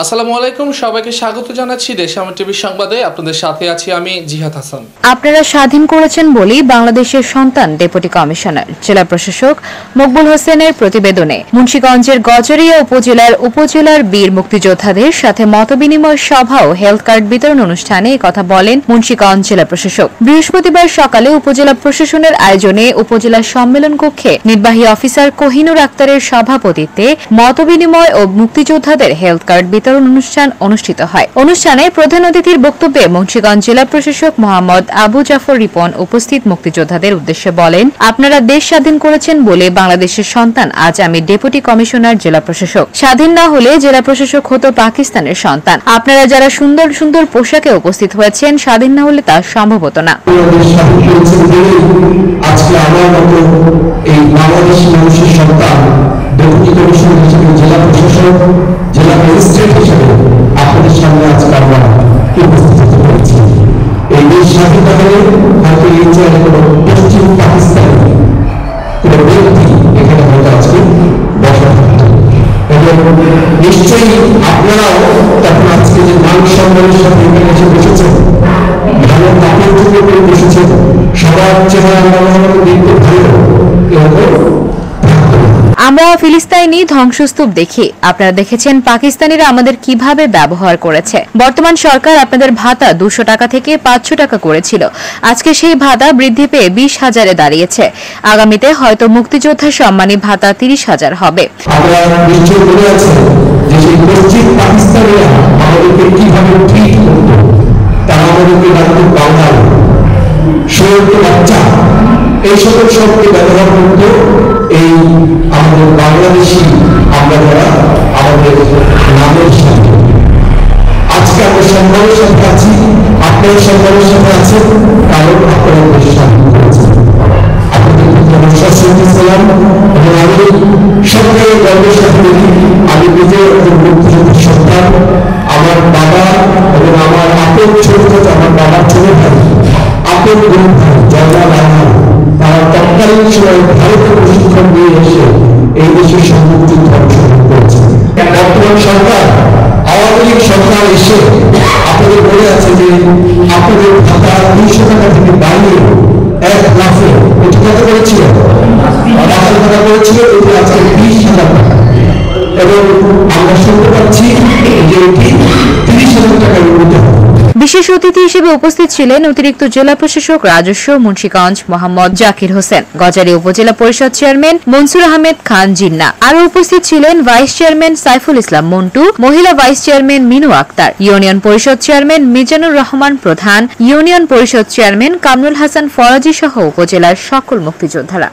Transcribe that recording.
আসসালামু আলাইকুম, সবাইকে স্বাগত জানাচ্ছি দেশামা টিভি সংবাদে। আপনাদের সাথে আছি আমি জিহাদ হাসান। আপনারা স্বাধীন করেছেন বলেই বাংলাদেশের সন্তান ডেপুটি কমিশনার জেলা প্রশাসক মকবুল হোসেনের প্রতিবেদনে মুন্সিগঞ্জের গজারিয়া উপজেলার বীর মুক্তিযোদ্ধাদের সাথে মতবিনিময় সভা ও হেলথ কার্ড বিতরণ অনুষ্ঠানে কথা বলেন মুন্সিগঞ্জ জেলা প্রশাসক। বৃহস্পতিবার সকালে উপজেলা প্রশাসনের আয়োজনে উপজেলা সম্মেলন কক্ষে নির্বাহী অফিসার কোহিনুর আক্তারের সভাপতিত্বে মতবিনিময় ও মুক্তিযোদ্ধাদের হেলথ কার্ড বিতরণ অনুষ্ঠান অনুষ্ঠিত হয়। অনুষ্ঠানে প্রধান অতিথির বক্তব্যে মুন্সিগঞ্জ জেলা প্রশাসক মোহাম্মদ আবু জাফর রিপন উপস্থিত মুক্তিযোদ্ধাদের উদ্দেশ্যে বলেন, আপনারা দেশ স্বাধীন করেছেন বলে বাংলাদেশের সন্তান আজ আমি ডেপুটি কমিশনার জেলা প্রশাসক। স্বাধীন না হলে জেলা প্রশাসক হতো পাকিস্তানের সন্তান। আপনারা যারা সুন্দর সুন্দর পোশাকে উপস্থিত হয়েছেন, স্বাধীন না হলে তা সম্ভব হতো না। আজকে আমার মতো এই বাংলাদেশি মানুষের সন্তান ডেপুটি কমিশনার হিসেবে জেলা প্রশাসক জেলা ম্যাজিস্ট্রেট হিসেবে আপনাদের সামনে আজকে আমরা উপস্থিত হতে পেরেছি। এই দেশ স্বাধীনতা হলে হয়তো এই অঞ্চলে কোনো পশ্চিম পাকিস্তানি কোনো ব্যক্তি এখানে হয়তো আজকে বসা থাকতো এবং নিশ্চয়ই আপনারাও তখন আজকে যে মান সম্মানের সাথে এখানে এসে বসেছেন, ভালো কাপড় চোপড় করে বসেছেন, সবার চেহারা দেখতে ভালো এরকম। আমরা ফিলিস্তিনি ধ্বংসস্তূপ দেখি, আপনারা দেখেছেন পাকিস্তানিরা আমাদের কিভাবে ব্যবহার করেছে। বর্তমান সরকার আপনাদের ভাতা 200 টাকা থেকে 500 টাকা করেছিল, আজকে সেই ভাতা বৃদ্ধি পেয়ে 20,000-এ দাঁড়িয়েছে। আগামীতে হয়তো মুক্তিযোদ্ধা সম্মানী ভাতা 30,000 হবে। আমরা নিশ্চয় বলে আছি যে সেই পশ্চিম পাকিস্তানিরা আমাদেরকে কিভাবে ট্রিট করত, তারা আমাদেরকে ডাকতো বাঙাল, সৈয়দ বাচ্চা, এই সকল শব্দ ব্যবহার করত এই আমাদের বাংলাদেশি আমরা যারা আমাদের নামের সাথে। আজকে আমরা সম্মানের সাথে আছি, আপনারা সম্মানের সাথে আছেন, কারণ আপনারা দেশ স্বাধীন করেছেন। আপনাদের প্রতি আমার সশ্রদ্ধ সালাম এবং আমি সবচেয়ে গর্বের সাথে বলি, আমি নিজে একজন মুক্তিযোদ্ধার সন্তান। আমার বাবা এবং আমার আপন ছোট আমার বাবার ছোট ভাই, আপন বোন ভাই জয়লাল আহমদ, তারা তৎকালীন সময় ভারতে প্রশিক্ষণ নিয়ে এসে এই দেশের সম্মুখযুদ্ধ অংশগ্রহণ করেছে। বর্তমান সরকার আওয়ামী লীগ সরকার এসে আপনাদের বলে আছে যে আপনাদের ভাতা 200 টাকা থেকে বাড়িয়ে 1 লাফে এটি কত করেছিল, 500 টাকা করেছিল, এটি আজকে 20,000 টাকা এবং আমরা শুনতে পাচ্ছি যে এটি 30,000 টাকার মধ্যে। বিশেষ অতিথি হিসেবে উপস্থিত ছিলেন অতিরিক্ত জেলা প্রশাসক রাজস্ব মুন্সিগঞ্জ মোহাম্মদ জাকির হোসেন, গজারিয়া উপজেলা পরিষদ চেয়ারম্যান মনসুর আহমেদ খান জিন্না। আরও উপস্থিত ছিলেন ভাইস চেয়ারম্যান সাইফুল ইসলাম মন্টু, মহিলা vice chairman Minu Akter, union Parishad chairman Mizanur Rahman Prodhan, union Parishad chairman Kamrul Hasan Faraji সহ উপজেলার সকল মুক্তিযোদ্ধারা।